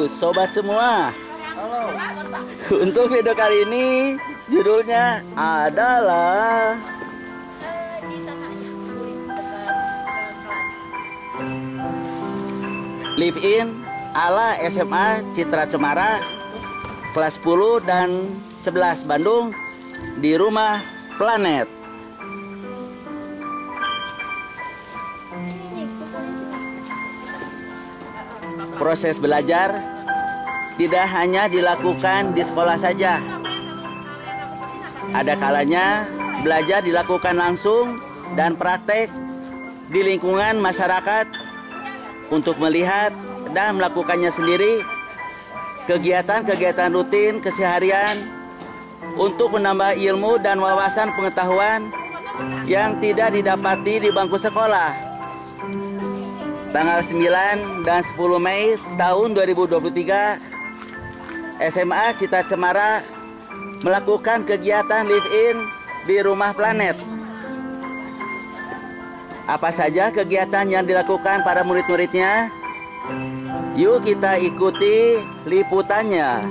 Halo sobat semua. Halo. Untuk video kali ini judulnya adalah Live In ala SMA Citra Cemara kelas 10 dan 11 Bandung di Rumah Planet. Proses belajar tidak hanya dilakukan di sekolah saja. Ada kalanya belajar dilakukan langsung dan praktek di lingkungan masyarakat untuk melihat dan melakukannya sendiri. Kegiatan-kegiatan rutin keseharian untuk menambah ilmu dan wawasan pengetahuan yang tidak didapati di bangku sekolah. Tanggal 9 dan 10 Mei tahun 2023, SMA Citra Cemara melakukan kegiatan live-in di Rumah Planet. Apa saja kegiatan yang dilakukan para murid-muridnya? Yuk kita ikuti liputannya.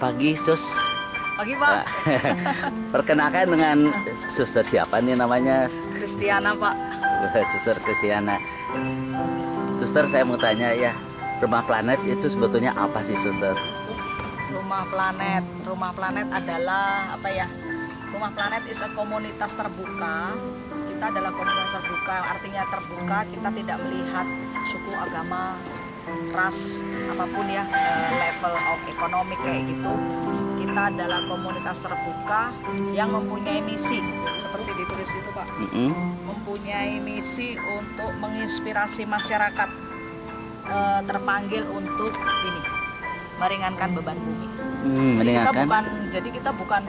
Pagi, Sus. Pagi, Pak. Perkenalkan dengan suster siapa nih namanya? Kristiana, Pak. Suster Kristiana. Suster, saya mau tanya ya, Rumah Planet itu sebetulnya apa sih, Suster? Rumah Planet adalah apa ya? Rumah Planet is a komunitas terbuka. Kita adalah komunitas terbuka, artinya terbuka. Kita tidak melihat suku, agama, ras, apapun ya, level of ekonomi kayak gitu. Kita adalah komunitas terbuka yang mempunyai misi seperti ditulis itu, Pak. Mempunyai misi untuk menginspirasi masyarakat, terpanggil untuk ini meringankan beban bumi. Jadi kita bukan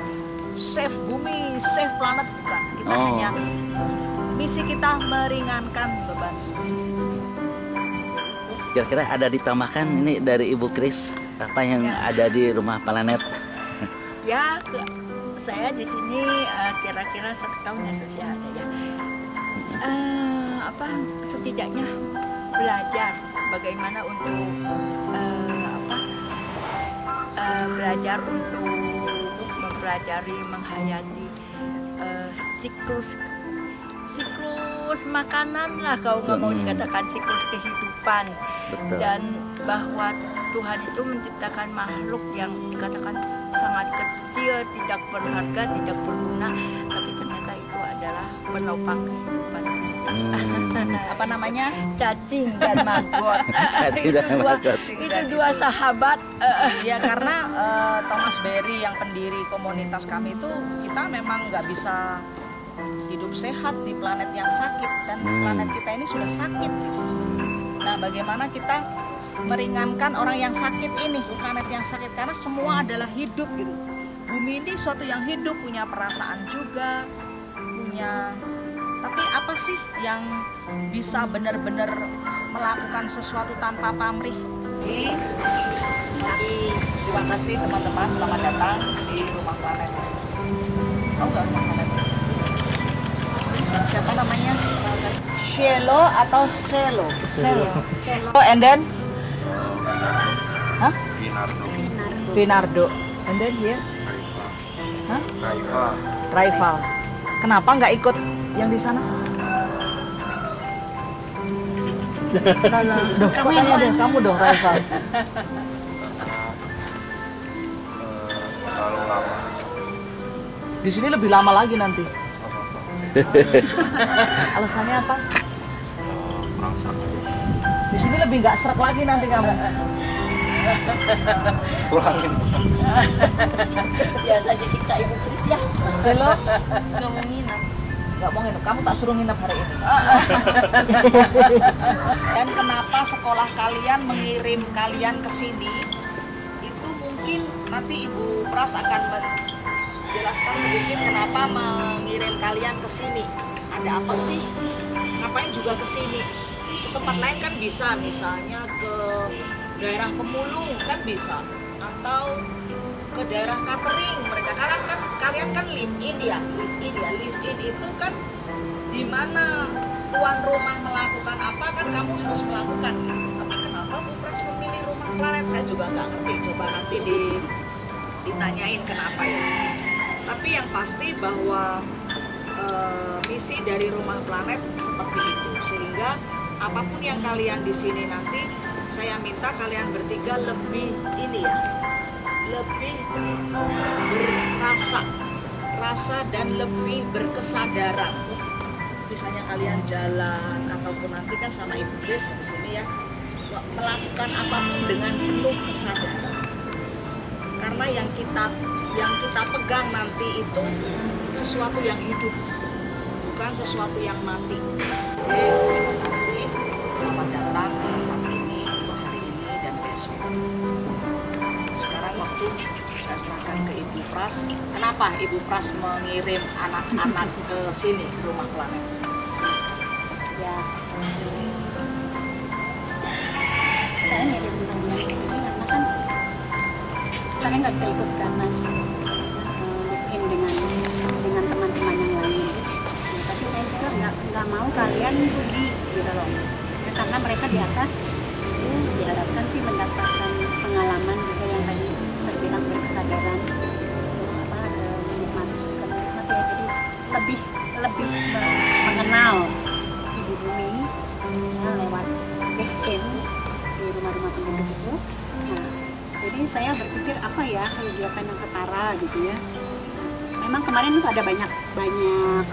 save bumi, save planet, bukan. Kita hanya misi kita meringankan beban bumi. Kira-kira ada ditambahkan ini dari Ibu Kris apa yang ada di Rumah Planet? Ya, saya di sini kira-kira 1 tahun ya sosial ada ya. Setidaknya belajar bagaimana untuk belajar untuk mempelajari, menghayati siklus makanan lah, kalau nggak mau dikatakan siklus kehidupan. Betul. Dan bahwa Tuhan itu menciptakan makhluk yang dikatakan sangat kecil, tidak berharga, tidak berguna, tapi ternyata itu adalah penopang kehidupan. Apa namanya? Cacing dan maggot. Cacing dan maggot. Itu 2 sahabat. Ya karena Thomas Berry yang pendiri komunitas kami itu, kita memang nggak bisa hidup sehat di planet yang sakit, dan planet kita ini sudah sakit gitu. Nah, bagaimana kita meringankan orang yang sakit ini, planet yang sakit, karena semua adalah hidup gitu. Bumi ini suatu yang hidup, punya perasaan juga, punya. Tapi apa sih yang bisa benar-benar melakukan sesuatu tanpa pamrih? Terima kasih teman-teman, selamat datang di Rumah Planet. Oh enggak, Rumah Planet. Siapa namanya? Shelo atau Selo? Selo. And then? Hah? Vinardo. And then here? Hah? Rival. Kenapa nggak ikut yang di sana? Kamu dong, kamu dong, Rival. Terlalu lama. Di sini lebih lama lagi nanti. Alasannya apa? Kurang sakit. Di sini lebih nggak seret lagi nanti kamu. Pulangin. Biasa disiksa Ibu Kris ya. Selo, Nggak mau nginep. nggak mau nginep. Kamu tak suruh nginep hari ini. Dan kenapa sekolah kalian mengirim kalian ke sini? Itu mungkin nanti Ibu Pras akan menjelaskan sedikit kenapa mengirim kalian ke sini. Ada apa sih? Ngapain juga ke sini? Ke tempat lain kan bisa, misalnya ke daerah pemulung kan bisa, atau ke daerah catering mereka. Kalian kan live in ya. Live in itu kan di mana tuan rumah melakukan apa kan kamu harus melakukan gitu. Tapi kenapa Bu Pras memilih Rumah Planet? Saya juga nggak ngerti. Coba nanti ditanyain kenapa ya. Tapi yang pasti bahwa misi dari Rumah Planet seperti itu, sehingga apapun yang kalian di sini nanti, saya minta kalian bertiga lebih lebih berrasa dan lebih berkesadaran. Misalnya kalian jalan ataupun nanti kan sama Ibu Grace di sini ya, melakukan apapun dengan penuh kesadaran. Karena yang kita pegang nanti itu sesuatu yang hidup, bukan sesuatu yang mati. Oke, terima kasih. Selamat datang ke tempat ini untuk hari ini dan besok. Sekarang waktu saya serahkan ke Ibu Pras. Kenapa Ibu Pras mengirim anak-anak ke sini, ke Rumah Planet? Ya, saya ngirim teman-teman ke sini karena kan kalian nggak bisa ikut kan Mas, live in dengan teman-teman yang lain. Ya, tapi saya juga nggak mau kalian rugi gitu loh. Ya, karena mereka di atas itu diharapkan sih mendapatkan pengalaman juga yang tadi Suster bilang berkesadaran, menikmati ya, jadi lebih mengenal Ibu Bumi ya, lewat FM di rumah-rumah penduduk itu. Nah, jadi saya berpikir apa ya kegiatan yang setara gitu ya. Memang kemarin itu ada banyak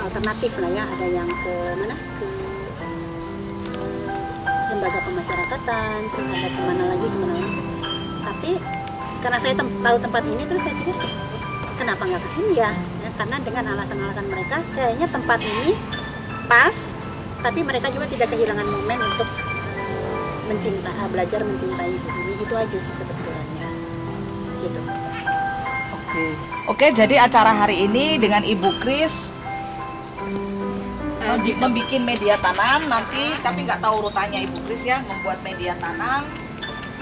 alternatif lah ya, ada yang ke mana ke lembaga pemasyarakatan, terus ada kemana lagi. Tapi karena saya tahu tempat ini, terus saya pikir kenapa nggak kesini ya? Karena dengan alasan-alasan mereka kayaknya tempat ini pas, tapi mereka juga tidak kehilangan momen untuk belajar mencintai Ibu Bumi. Itu aja sih sebetulnya. Situ. Oke, jadi acara hari ini dengan Ibu Kris membuat media tanam nanti, tapi nggak tahu urutannya Ibu Kris ya, membuat media tanam,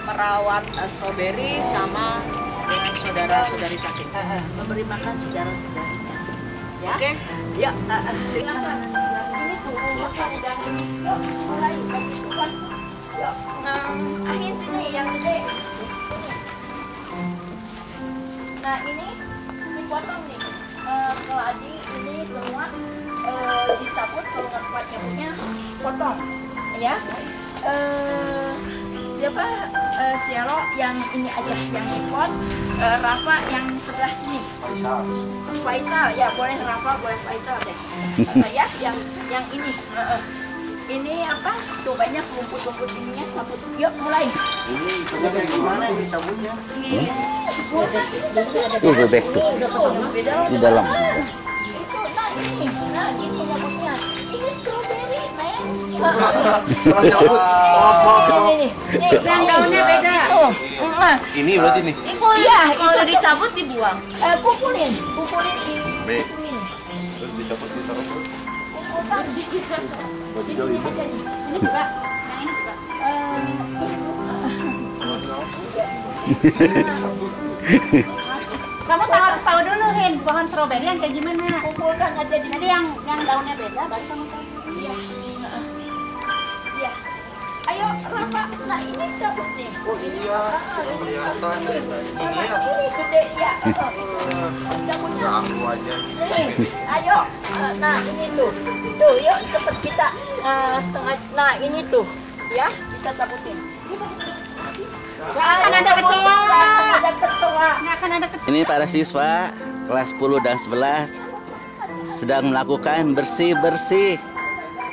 merawat stroberi sama dengan saudara-saudari cacing. Memberi makan saudara-saudari cacing. Ya. Oke? Ya. Silakan. Ini tuh makan dan ini. Yuk, mulai. Yuk, angin sini yang gede. Nah ini dipotong nih. Kalau Adi ini semua dicabut, kalau nggak kuat cabutnya potong, ya. Siapa Siaro yang ini aja yang ikut, Rafa yang sebelah sini. Faisal ya, boleh Rafa, boleh Faisal deh. Ya, yang ini. Ini apa? Tuh banyak rumput-rumput ininya, cabut. Yuk mulai. Ini gimana ini cabutnya? Bebek tuh di dalam. Itu, nah ini nyabutnya. Ini strawberry, men. Ini yang daunnya beda. Itu. Ini berarti nih. Itu ya, Kalau dicabut dibuang. Pukulin di Baik. sini. Terus dicopot ditaruh terus. Di sini aja nih. Ini juga, yang ini juga. Kamu harus tahu dulu Hin, pohon stroberi yang kayak gimana. Kumpulkan aja di Jadi sini. yang daunnya beda, baru kamu tahu. Iya. Iya. Ayo Rafa, nah ini cabut nih. Oh iya, kelihatan. Rafa, ini gede ya. Cabutnya. Ganggu aja. Nih, ayo. Nah ini tuh. Tuh, yuk cepet kita setengah. Nah ini tuh, ya kita cabutin. Akan ada kecoa. Ada kecoa. Nggak akan ada kecoa. Ini para siswa kelas 10 dan 11 sedang melakukan bersih-bersih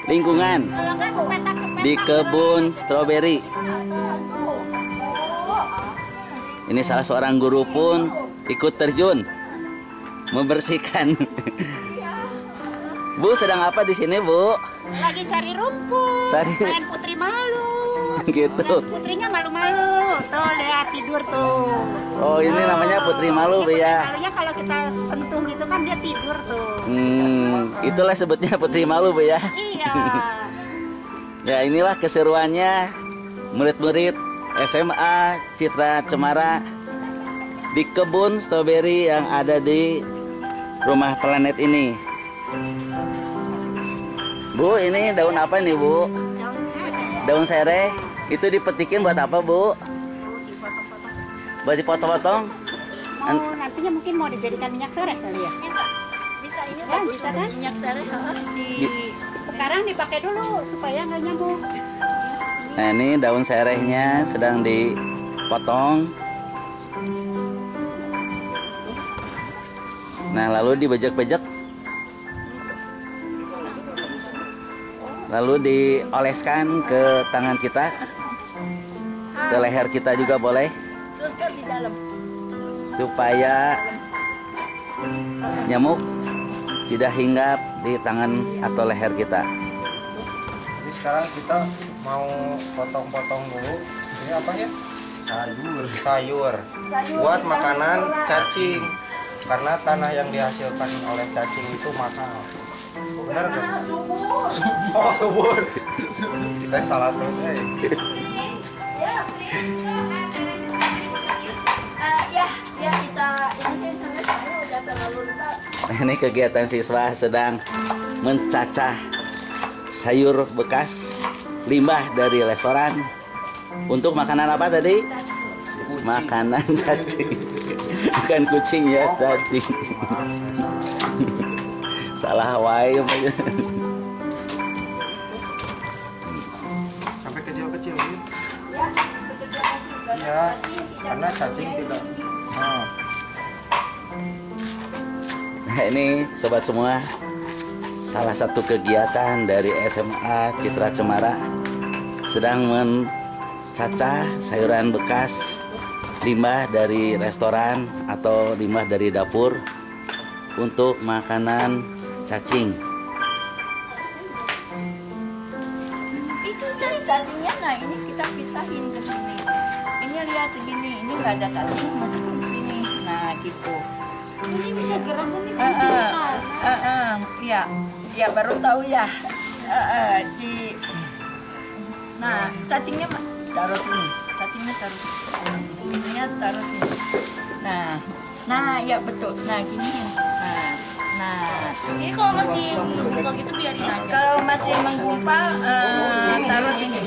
lingkungan Kalau nggak sepetak-sepetak. di kebun stroberi. Ini salah seorang guru pun ikut terjun membersihkan. Bu, sedang apa di sini, Bu? Lagi cari rumput. Cari- Main putri malu. Gitu. Putrinya malu-malu. Tuh lihat tidur tuh. Oh, ini namanya putri malu, Bu ya. Malunya kalau kita sentuh gitu kan dia tidur tuh. Itulah sebutnya putri malu, Bu ya. Iya. Ya, inilah keseruannya murid-murid SMA Citra Cemara di kebun stroberi yang ada di rumah planet ini. Bu, ini daun apa nih, Bu? Daun sereh. Itu dipetikin buat apa, Bu? Buat dipotong-potong? Mau nantinya mungkin mau dijadikan minyak sereh kali ya? Bisa ini Ya, bisa kan? minyak sereh di Sekarang dipakai dulu supaya nggak nyambung. Nah, ini daun serehnya sedang dipotong. Nah, lalu dibejek-bejek. Lalu dioleskan ke tangan kita. Ke leher kita juga boleh. suster di dalam. Supaya nyamuk tidak hinggap di tangan atau leher kita. Jadi sekarang kita mau potong-potong dulu. Ini apa ya? Sayur. Buat makanan cacing. Karena tanah yang dihasilkan oleh cacing itu mahal. Benar kan? Oh, subur. Kita salah terus, Ya kita ini saya udah terlalu lupa. Ini kegiatan siswa sedang mencacah sayur bekas limbah dari restoran untuk makanan apa tadi? Makanan cacing. Bukan kucing ya, cacing. Salah wae. Sampai kecil-kecil ya. Ya, sekejap lagi. Iya, karena cacing tidak. Nah, ini sobat semua, salah satu kegiatan dari SMA Citra Cemara sedang mencacah sayuran bekas limbah dari restoran atau limbah dari dapur untuk makanan cacing. Itu kan cacingnya, nah ini kita pisahin ke sini. Ini lihat segini, ini nggak ada cacing, masukin sini. Nah gitu. Ini bisa gerak kan? Iya, ya baru tahu ya. Nah cacingnya taruh sini, cacingnya taruh sini, ininya taruh sini. Nah ya betul. Nah gini. Nah, Ini kalau masih menggumpal gitu biarin aja. kalau masih menggumpal, taruh sini.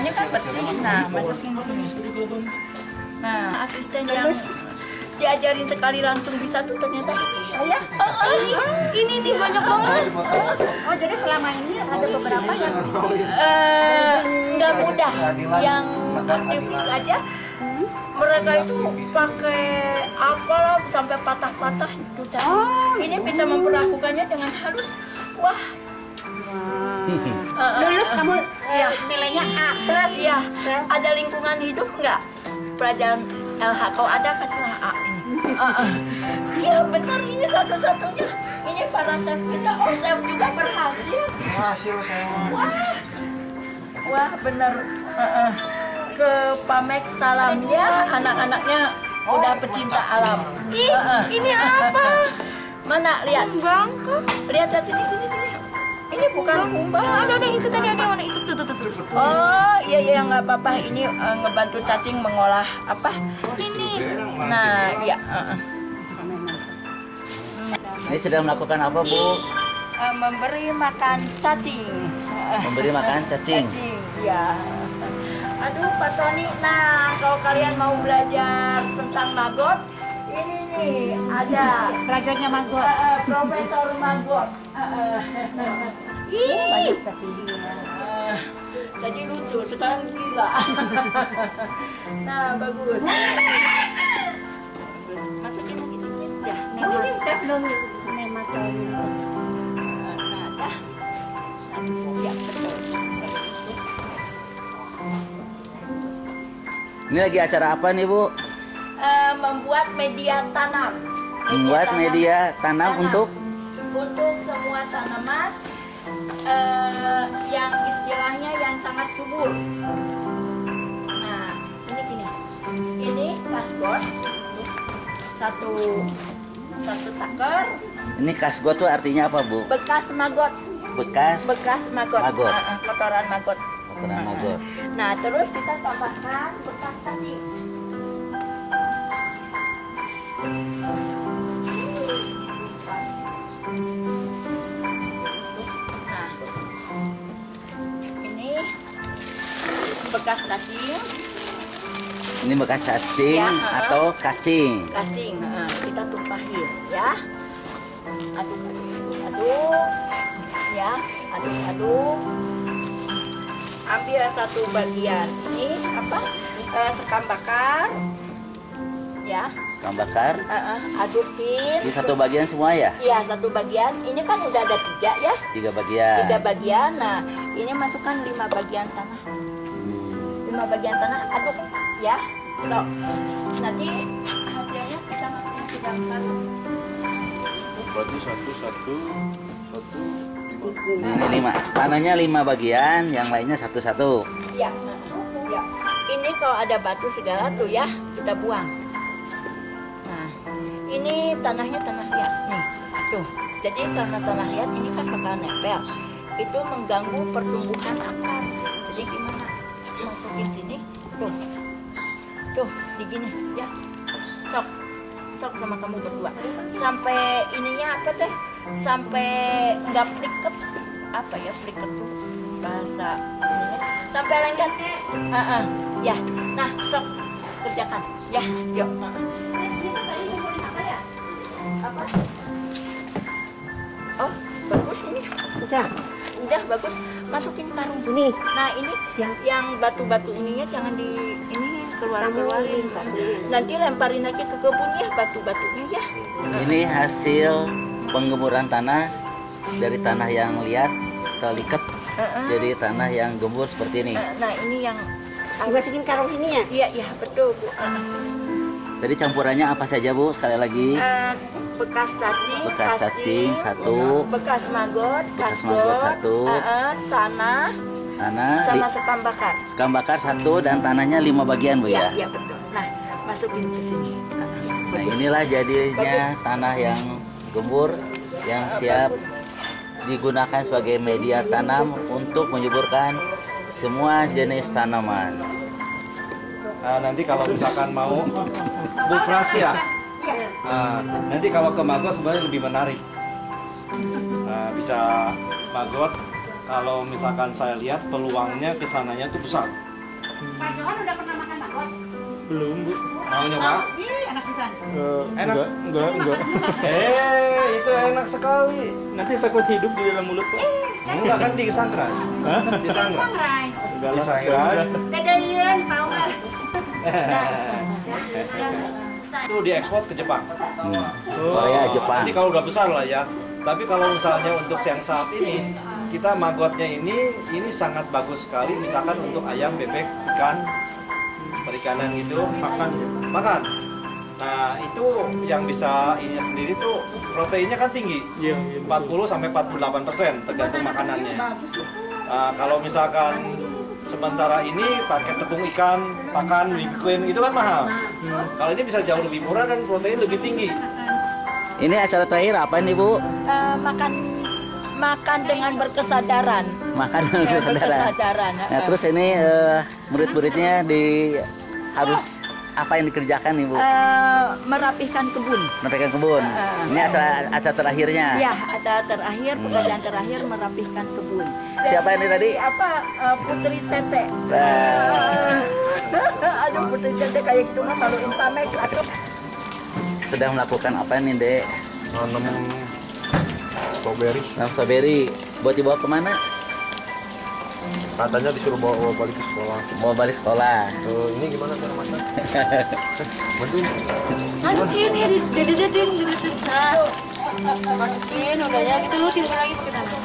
Ini kan bersih. Nah, masukin sini. Nah, asisten yang diajarin sekali langsung bisa tuh ternyata. Oh ya? Ini banyak banget. Oh, jadi selama ini ada beberapa yang Nggak mudah. Yang aktivis aja, mereka itu pakai apalah sampai patah-patah itu cacing. Ini bisa memperlakukannya dengan halus. Wah. lulus kamu Iya. nilainya A plus. Iya, ada lingkungan hidup nggak? Pelajaran LH, kalau ada kasihlah A ini. Iya benar, ini satu-satunya. Ini para chef kita, chef juga berhasil. Hasil saya mah. Wah benar. Ke Pamek salamnya, anak-anaknya udah pecinta alam. Ini apa? Mana lihat? Lihat ya sini. Ini bukan kumbang. Ada itu tadi ada warna itu tuh. Oh iya nggak apa-apa, ini ngebantu cacing mengolah apa ini. Nah iya. Ini sedang melakukan apa, Bu? Memberi makan cacing. Memberi makan cacing. Iya. Aduh Pak Tony, nah kalau kalian mau belajar tentang maggot, ini nih ada Belajarnya maggot. Profesor Maggot. Banyak cacing. Jadi lucu, sekarang gila. Nah, bagus. Bagus. Masukin lagi dikit dah. Nematodes. Nah, dah. Ya, betul. Ini lagi acara apa nih, Bu? Membuat media tanam. Membuat media tanam untuk semua tanaman yang istilahnya yang sangat subur. Nah, ini gini. Ini kasbon. Satu takar. ini kasgot tuh artinya apa, Bu? Bekas maggot. Bekas Maggot. Maggot. Kotoran maggot. kotoran maggot. Nah, terus kita tambahkan bekas cacing. Nah, ini bekas cacing. Ini bekas cacing Ya, atau kacing. Cacing, kita tumpahin ya. Aduk, ya, aduk. Ambil satu bagian ini apa? Sekam bakar, ya. Sekam bakar. Adukin. Ini satu bagian semua ya? Iya, satu bagian. Ini kan udah ada 3 ya. 3 bagian. 3 bagian. Nah, ini masukkan 5 bagian tanah. 5 bagian tanah aduk ya. So, nanti hasilnya kita masukkan ke dalam panas. Berarti satu. Ini 5. Tanahnya 5 bagian, yang lainnya satu-satu. Ya, ya. Ini kalau ada batu segala tuh ya kita buang. Nah, ini tanahnya tanah liat nih. Tuh. Jadi karena tanah liat ini kan bakal nempel. Itu mengganggu pertumbuhan akar. Jadi gimana? Masukin sini. Tuh, digini ya. Sok sama kamu berdua. Sampai ininya apa teh? Sampai nggak pliket. Apa ya pliket tuh bahasa ininya? Sampai lengket. Ya. Nah, sok kerjakan. Ya, yuk. Apa? Oh, bagus ini. Udah bagus. Masukin karung ini. Nah, ini yang batu-batu ininya jangan di ini keluarin. Nanti lemparin lagi ke kebun ya batu-batunya ya. Ini hasil penggemburan tanah dari tanah yang liat terliket jadi tanah yang gembur seperti ini. Nah, ini yang Dimasukin karung sini ya? iya betul Bu. Jadi campurannya apa saja Bu? Sekali lagi. Bekas cacing, Bekas cacing 1, bekas maggot, Bekas maggot 1, tanah, tanah, sama sekam bakar. sekam bakar 1 dan tanahnya 5 bagian Bu ya. Iya betul. Nah, masukin ke sini. Nah inilah jadinya tanah yang gembur yang siap digunakan sebagai media tanam untuk menyuburkan semua jenis tanaman. Nah, nanti kalau misalkan mau Bu Prasia, nanti kalau ke maggot sebenarnya lebih menarik. Bisa maggot, kalau misalkan saya lihat peluangnya kesananya tuh besar. Pak Johan udah pernah makan maggot? Belum, Bu. Mau nyoba? Enak pisan. Enak? Enggak. Itu enak sekali. Nanti takut hidup di dalam mulut, Pak. Enggak kan di sangrai. Di sangrai. Sangrai. Enggak Di lah. sangrai. Dedein, tahu nggak? Itu diekspor ke Jepang. Korea, Jepang. Nanti kalau udah besar lah ya. Tapi kalau misalnya untuk yang saat ini, kita maggotnya ini sangat bagus sekali. Misalkan untuk ayam, bebek, ikan, perikanan gitu. Makan. Nah itu yang bisa ini sendiri tuh proteinnya kan tinggi. Iya. 40 sampai 48% tergantung makanannya. Kalau misalkan sementara ini pakai tepung ikan, pakan, dibikin itu kan mahal. Kalau ini bisa jauh lebih murah dan protein lebih tinggi. Ini acara terakhir apa nih Bu? Makan dengan berkesadaran. Makan dengan kesadaran. Nah terus ini murid-muridnya harus apa yang dikerjakan nih Bu? Merapihkan kebun. Mereka kebun. Ini acara terakhirnya. Ya, acara terakhir, pekerjaan terakhir merapihkan kebun. Siapa ini tadi? Putri Cece. Aduh, Putri Cece kayak gitu mah kalau Intamex, aduh. Sedang melakukan apa nih Dek? Nanam strawberry. Nanam strawberry. Buat dibawa kemana? Katanya disuruh bawa balik ke sekolah. Bawa balik sekolah. Ini gimana cara masak? Bantuin. Masukin ya, didedetin. Masukin, udah ya, gitu lu timbul lagi pakai tangan.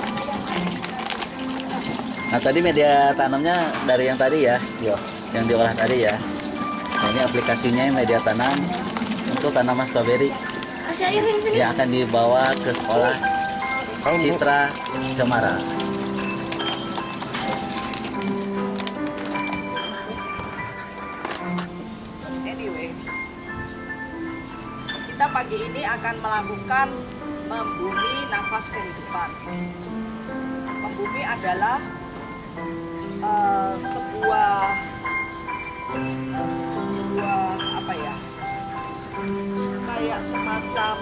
Nah tadi media tanamnya dari yang tadi ya? Ya. Yang diolah tadi ya? Nah ini aplikasinya media tanam untuk tanaman strawberry Kasih air ini sini. yang akan dibawa ke sekolah Citra Cemara. Anyway, kita pagi ini akan melakukan membumi nafas kehidupan. Membumi adalah sebuah apa ya? Kayak semacam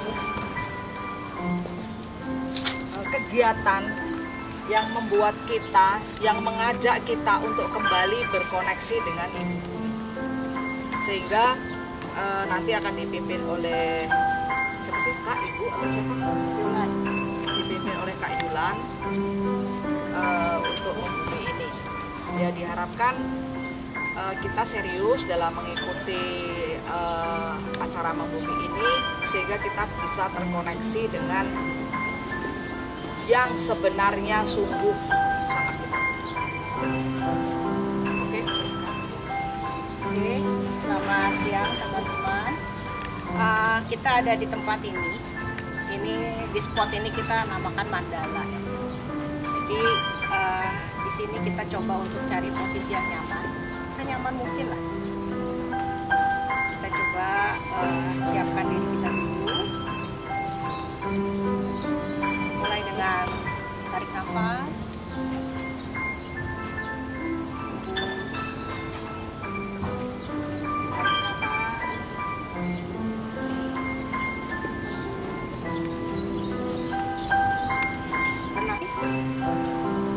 kegiatan yang membuat kita, yang mengajak kita untuk kembali berkoneksi dengan ibu bumi. Sehingga nanti akan dipimpin oleh siapa sih, Kak, Ibu atau siapa? Yulan. Dipimpin oleh Kak Yulan untuk membumi ini. Ya, diharapkan kita serius dalam mengikuti acara membumi ini sehingga kita bisa terkoneksi dengan yang sebenarnya sungguh sangat kita. Oke, silakan. Oke, selamat siang teman-teman. Kita ada di tempat ini. Di spot ini kita namakan mandala. Jadi di sini kita coba untuk cari posisi yang nyaman, senyaman mungkin lah. Kita coba siapkan diri kita dulu. Mulai dengan tarik nafas.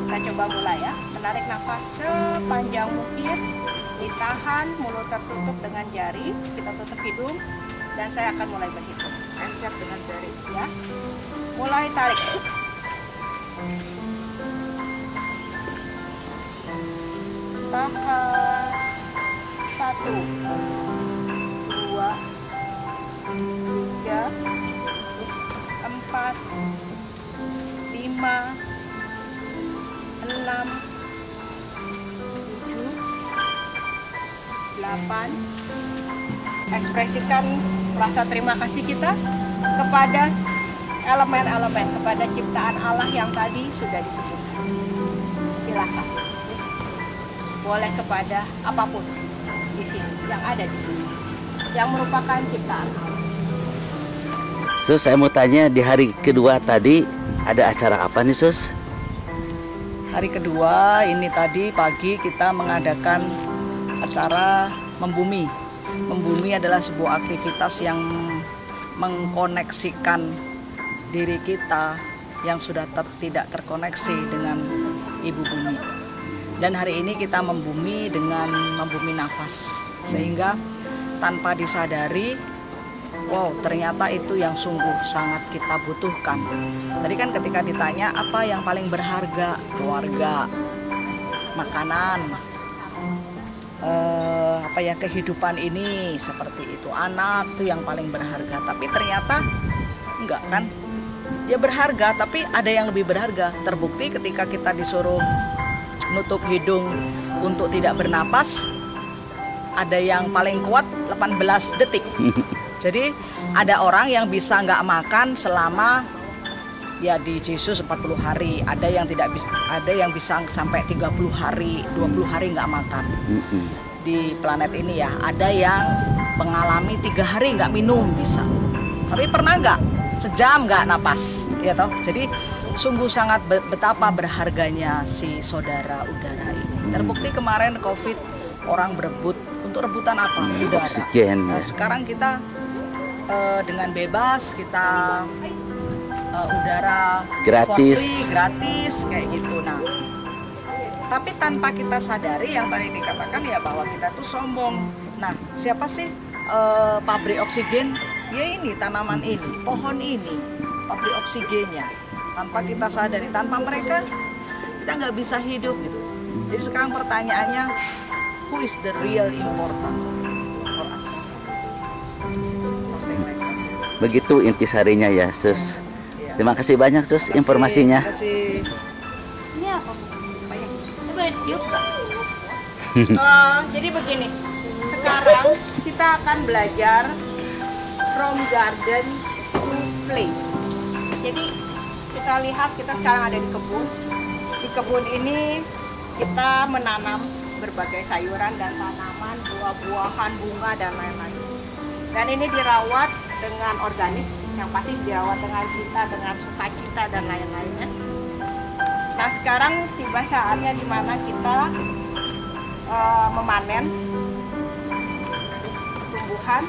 Kita coba mulai ya, menarik nafas sepanjang mungkin, ditahan, mulut tertutup dengan jari, kita tutup hidung, dan saya akan mulai berhitung. Encet dengan jari. Ya, mulai tarik. Tahan. 1, 2, 3, 4, 5, 6, 7, 8. Ekspresikan rasa terima kasih kita kepada elemen-elemen, kepada ciptaan Allah yang tadi sudah disebutkan. Silakan. Boleh kepada apapun di sini, yang ada di sini, yang merupakan ciptaan Allah. Sus, saya mau tanya, di hari kedua tadi ada acara apa nih, Sus? Hari kedua ini tadi pagi kita mengadakan acara membumi. Membumi adalah sebuah aktivitas yang mengkoneksikan diri kita yang sudah tidak terkoneksi dengan ibu bumi. Dan hari ini kita membumi dengan membumi nafas, sehingga tanpa disadari, wow, ternyata itu yang sungguh sangat kita butuhkan. Tadi kan ketika ditanya apa yang paling berharga, keluarga, makanan, kehidupan ini seperti itu, anak itu yang paling berharga. Tapi ternyata enggak kan? Ya berharga, tapi ada yang lebih berharga. Terbukti ketika kita disuruh nutup hidung untuk tidak bernapas, ada yang paling kuat 18 detik. Jadi ada orang yang bisa nggak makan selama ya di Yesus 40 hari, ada yang tidak bisa, ada yang bisa sampai 30 hari, 20 hari nggak makan. Di planet ini ya, ada yang mengalami 3 hari nggak minum bisa. Tapi pernah nggak sejam nggak napas, ya toh? Jadi sungguh sangat betapa berharganya si saudara udara ini. Terbukti kemarin COVID orang berebut untuk rebutan apa? Udara. Oksigen. Nah, sekarang kita dengan bebas kita udara Gratis. for free, gratis kayak gitu. Nah, tapi tanpa kita sadari yang tadi dikatakan ya bahwa kita tuh sombong. Nah, siapa sih pabrik oksigen? Ya ini tanaman ini, pohon ini, pabrik oksigennya. Tanpa kita sadari, tanpa mereka kita nggak bisa hidup gitu. Jadi sekarang pertanyaannya, who is the real important for us? Begitu intisarinya ya, Sus. Terima kasih banyak, Sus, informasinya. Terima kasih. Ini apa? Coba tiup nggak? Jadi begini, sekarang kita akan belajar from garden to play. Jadi kita lihat, kita sekarang ada di kebun. Di kebun ini kita menanam berbagai sayuran dan tanaman, buah-buahan, bunga dan lain-lain. Dan ini dirawat dengan organik, yang pasti dirawat dengan cinta, dengan sukacita dan lain-lainnya. Nah, sekarang tiba saatnya di mana kita memanen tumbuhan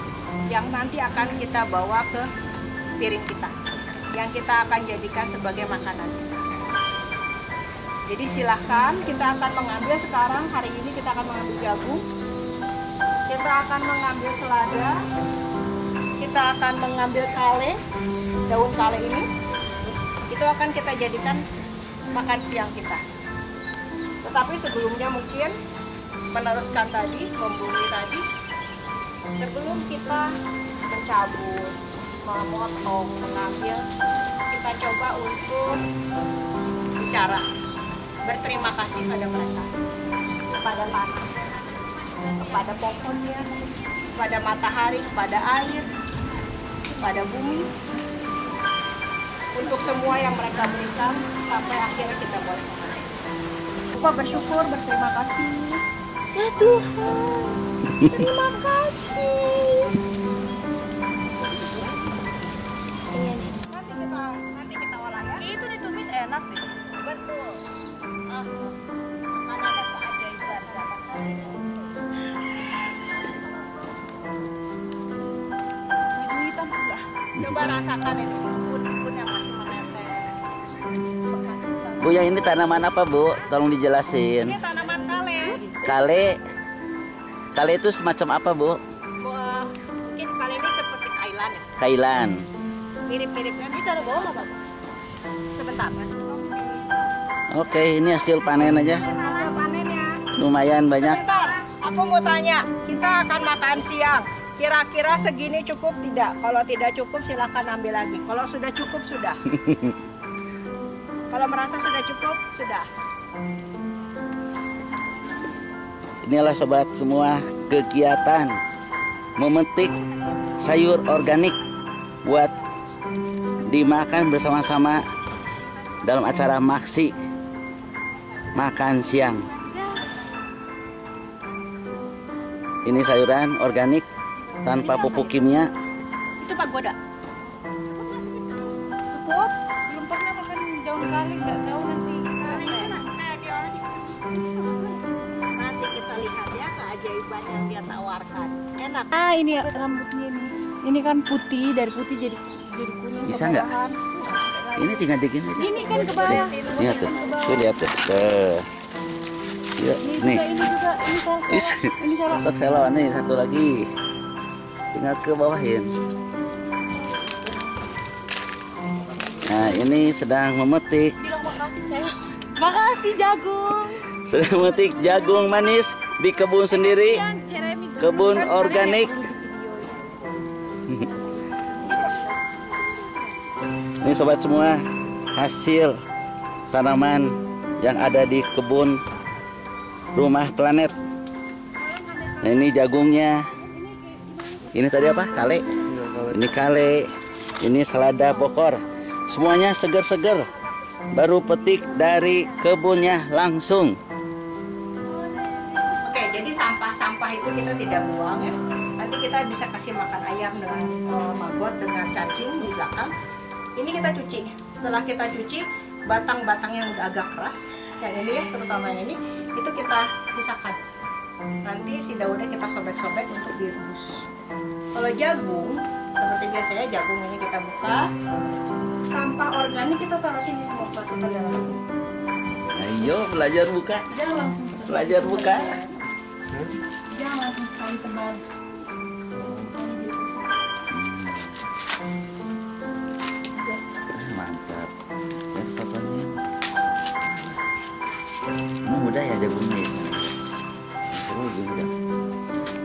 yang nanti akan kita bawa ke piring kita yang kita akan jadikan sebagai makanan. Jadi silahkan, kita akan mengambil sekarang, hari ini kita akan mengambil jagung, kita akan mengambil selada, kita akan mengambil kale, daun kale ini, itu akan kita jadikan makan siang kita. Tetapi sebelumnya mungkin meneruskan tadi, membumi tadi, sebelum kita mencabut, memotong, mengambil, kita coba untuk bicara, berterima kasih pada mereka, kepada tanah, kepada pohonnya, kepada matahari, kepada air, kepada bumi, untuk semua yang mereka berikan sampai akhirnya kita boleh makan. Lupa bersyukur, berterima kasih. Ya Tuhan, terima kasih. Nanti kita olah ya. Itu ditumis enak deh. Betul. Mana ada keajaiban hitam udah. Coba rasakan ini bun yang masih menempel. Bu, yang ini tanaman apa, Bu? Tolong dijelasin. Ini tanaman kale. Kale itu semacam apa, Bu? Mungkin kale ini seperti kailan ya. Kailan. Mirip-miripnya. Ini taruh bawah Mas Abu. Sebentar Mas. Oke, ini hasil panen aja. Hasil panennya. Lumayan banyak. Sebentar, aku mau tanya. Kita akan makan siang. Kira-kira segini cukup tidak? Kalau tidak cukup silahkan ambil lagi. Kalau sudah cukup sudah. Kalau merasa sudah cukup sudah. Inilah sobat semua kegiatan memetik sayur organik buat dimakan bersama-sama dalam acara maksi makan siang. Ini sayuran organik tanpa pupuk kimia. Itu pagoda. Cukup? Belum pernah makan daun kali, nggak tahu nanti. Nanti kita lihat ya keajaiban yang dia tawarkan. Enak. Ah, ini ya, rambutnya ini. Ini kan putih, dari putih jadi kuning. Bisa nggak? Ini tinggal dikit aja. Ini kan ke bawah. Lihat tuh, tuh lihat tuh. Ya, nih. Ini juga, ini kan. Ini salah. Sok selo nih satu lagi. Tinggal ke bawahin. Nah, ini sedang memetik. Bilang makasih saya. Makasih jagung. Sedang memetik jagung manis di kebun sendiri. Kebun organik. Ini sobat semua, hasil tanaman yang ada di kebun rumah planet. Nah, ini jagungnya. Ini tadi apa? Kale. Ini kale. Ini selada bokor. Semuanya segar-segar. Baru petik dari kebunnya langsung. Oke, jadi sampah-sampah itu kita tidak buang ya. Nanti kita bisa kasih makan ayam dengan maggot, dengan cacing di belakang. Ini kita cuci. Setelah kita cuci, batang-batang yang udah agak keras, yang ini ya, terutama yang ini, itu kita pisahkan. Nanti si daunnya kita sobek-sobek untuk direbus. Kalau jagung, seperti biasanya jagung ini kita buka. Sampah organik kita taruh sini semua, masukkan dalam sini. Ayo belajar buka. Jangan langsung. Belajar buka. Jangan langsung sekali tebal. Mantap. Dan fotonya. Ini mudah ya jagungnya ya. Seru lebih mudah.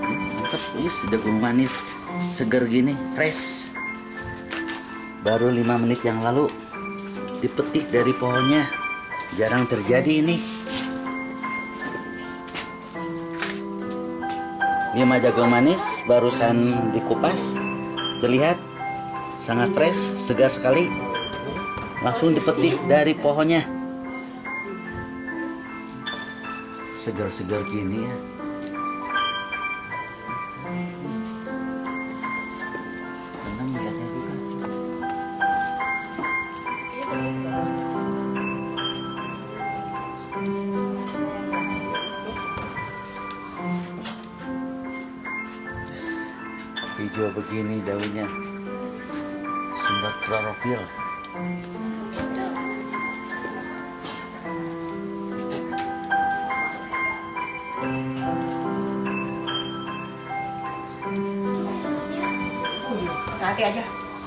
Ya, mantap. Is jagung manis segar gini, fresh. Baru 5 menit yang lalu dipetik dari pohonnya. Jarang terjadi ini. Ini mah jagung manis barusan dikupas. Terlihat sangat fresh, segar sekali. Langsung dipetik dari pohonnya. Segar-segar gini ya. Senang melihatnya juga. Hijau begini daunnya. Sumber klorofil. Nanti aja.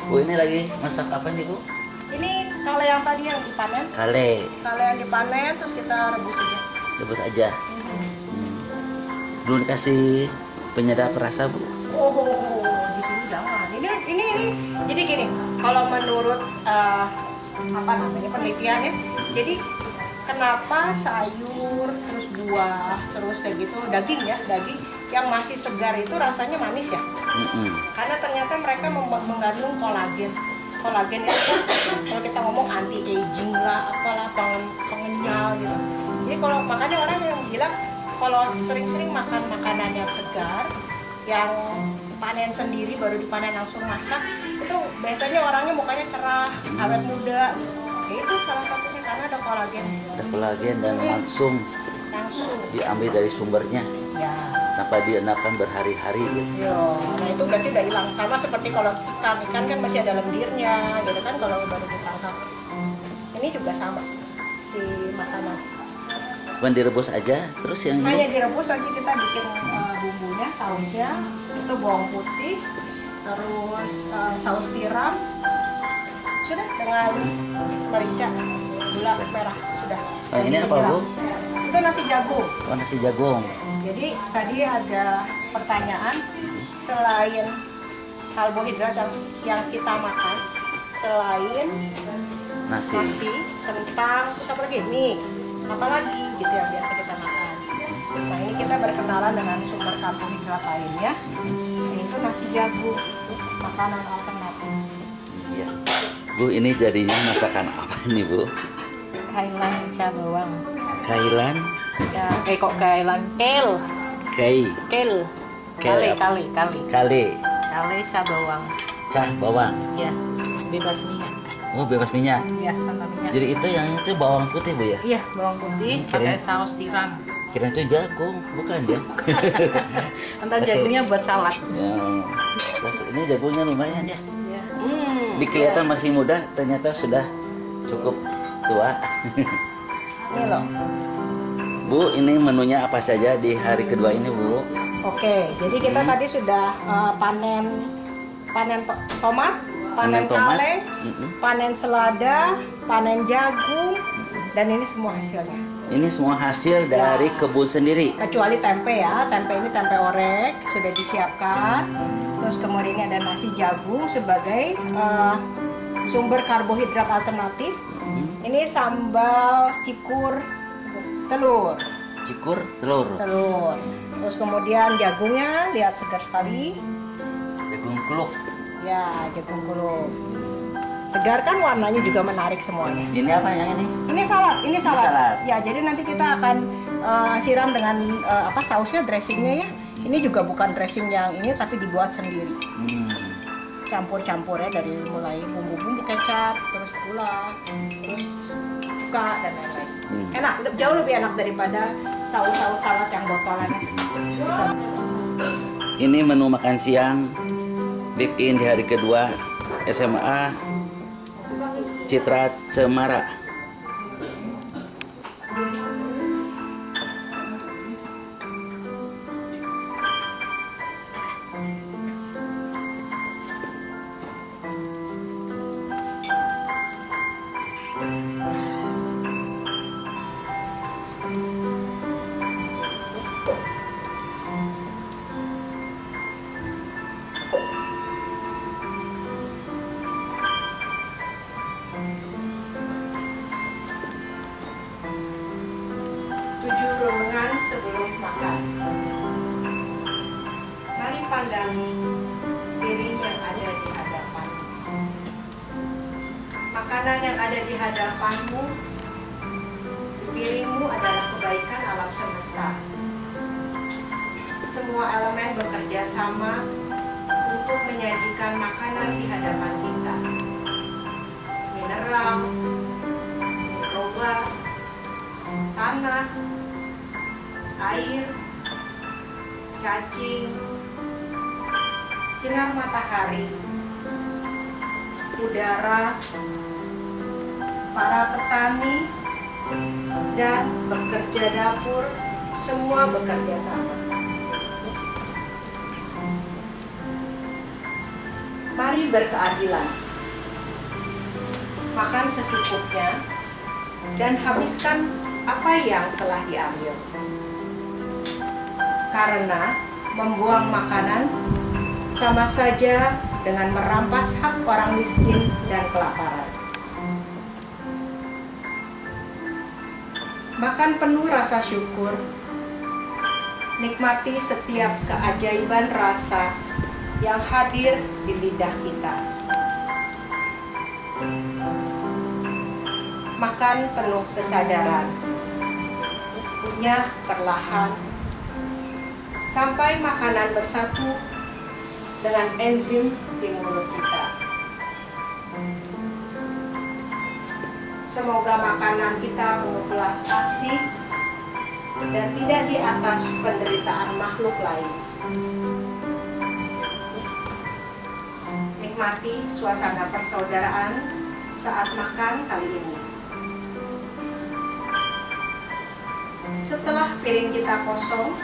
Bu, ini lagi masak apa nih, Bu? Ini kale yang tadi yang dipanen. Kale. Kale yang dipanen terus kita rebus aja. Rebus aja. Belum dikasih penyedap rasa, Bu. Oh, di sini jangan. Ini. Jadi gini, kalau menurut apa namanya penelitiannya, jadi kenapa sayur, terus buah, terus kayak gitu, daging yang masih segar itu rasanya manis ya? Karena ternyata mereka mengandung kolagen. Kolagen itu kalau kita ngomong anti aging lah, apalah pengenyal gitu. Jadi kalau makanya orang yang bilang kalau sering-sering makan makanan yang segar, yang panen sendiri baru dipanen langsung masak, itu biasanya orangnya mukanya cerah, awet muda. Ya itu salah satunya karena ada kolagen. Ada kolagen dan langsung diambil dari sumbernya. Ya. Tanpa dienakan berhari-hari gitu. Nah itu berarti udah hilang. Sama seperti kalau ikan kan masih ada lendirnya, gitu kan kalau baru ditangkap. Ini juga sama si makanan. Cuman direbus aja, terus yang Hanya ini direbus nanti kita bikin bumbunya, sausnya itu bawang putih, terus saus tiram, sudah dengan merica, gula merah sudah. Nah, ini apa, Bu? Itu nasi jagung. Oh, nasi jagung. Jadi tadi ada pertanyaan selain karbohidrat yang kita makan, selain Nasi. kentang, terus apa lagi? Mie, apa lagi gitu yang biasa kita makan. Nah ini kita berkenalan dengan sumber karbohidrat lainnya, yaitu nasi jagung, makanan alternatif. Iya. Bu, ini jadinya masakan apa nih, Bu? Kailan ca bawang. Kailan, Kok kailan kel. Kel Kale apa? Kale, ca bawang. cah bawang. Ya, bebas minyak. Oh, bebas minyak. Ya, tanpa minyak. Jadi itu yang itu bawang putih, Bu ya? Iya, bawang putih pakai saus tiram. Kira itu jagung, bukan ya? Ntar jagungnya buat salad. Ya. Terus ini jagungnya lumayan ya. Ya. Kelihatan masih muda, ternyata sudah cukup tua. Ini loh. Bu, ini menunya apa saja di hari kedua ini, Bu? Oke, jadi kita tadi sudah panen tomat, panen tomat. kale, panen selada, panen jagung, dan ini semua hasilnya. Ini semua hasil dari kebun sendiri. Kecuali tempe ya, tempe ini tempe orek sudah disiapkan. Terus kemudian ini ada nasi jagung sebagai sumber karbohidrat alternatif. Ini sambal cikur telur. Cikur telur. Terus kemudian jagungnya lihat segar sekali. Jagung kuluk. Ya, jagung kuluk. Segar kan warnanya juga menarik semuanya. Ini apa yang ini? Ini salad. salad. Ya, jadi nanti kita akan siram dengan sausnya, dressingnya ya. Ini juga bukan dressing yang ini tapi dibuat sendiri. Campur-campur ya dari mulai bumbu-bumbu kecap, terus gula, terus cuka dan lain-lain. Enak, jauh lebih enak daripada saus-saus salad yang botolan. Ini menu makan siang live in di hari kedua SMA Citra Cemara. Sebelum makan, mari pandangi piring yang ada di hadapan. Makanan yang ada di hadapanmu, di piringmu adalah kebaikan alam semesta. Semua elemen bekerja sama untuk menyajikan makanan di hadapan kita. Mineral, mikroba, tanah, air, cacing, sinar matahari, udara, para petani, dan pekerja dapur, semua bekerja sama. Mari berkeadilan. Makan secukupnya dan habiskan apa yang telah diambil. Karena membuang makanan sama saja dengan merampas hak orang miskin dan kelaparan. Makan penuh rasa syukur, nikmati setiap keajaiban rasa yang hadir di lidah kita. Makan penuh kesadaran, kunyah perlahan, sampai makanan bersatu dengan enzim di mulut kita. Semoga makanan kita penuh belas kasih dan tidak di atas penderitaan makhluk lain. Nikmati suasana persaudaraan saat makan kali ini. Setelah piring kita kosong,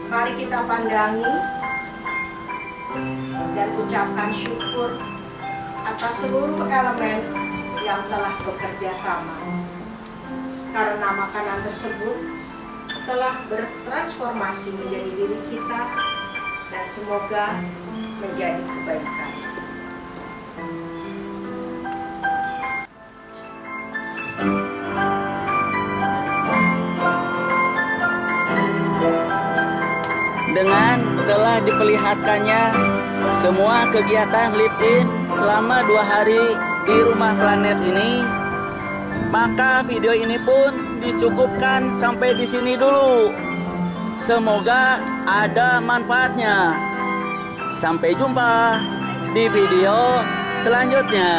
mari kita pandangi dan ucapkan syukur atas seluruh elemen yang telah bekerja sama. Karena makanan tersebut telah bertransformasi menjadi diri kita dan semoga menjadi kebaikan. Dengan telah diperlihatkannya semua kegiatan live-in selama 2 hari di Rumah Planet ini, maka video ini pun dicukupkan sampai di sini dulu. Semoga ada manfaatnya. Sampai jumpa di video selanjutnya.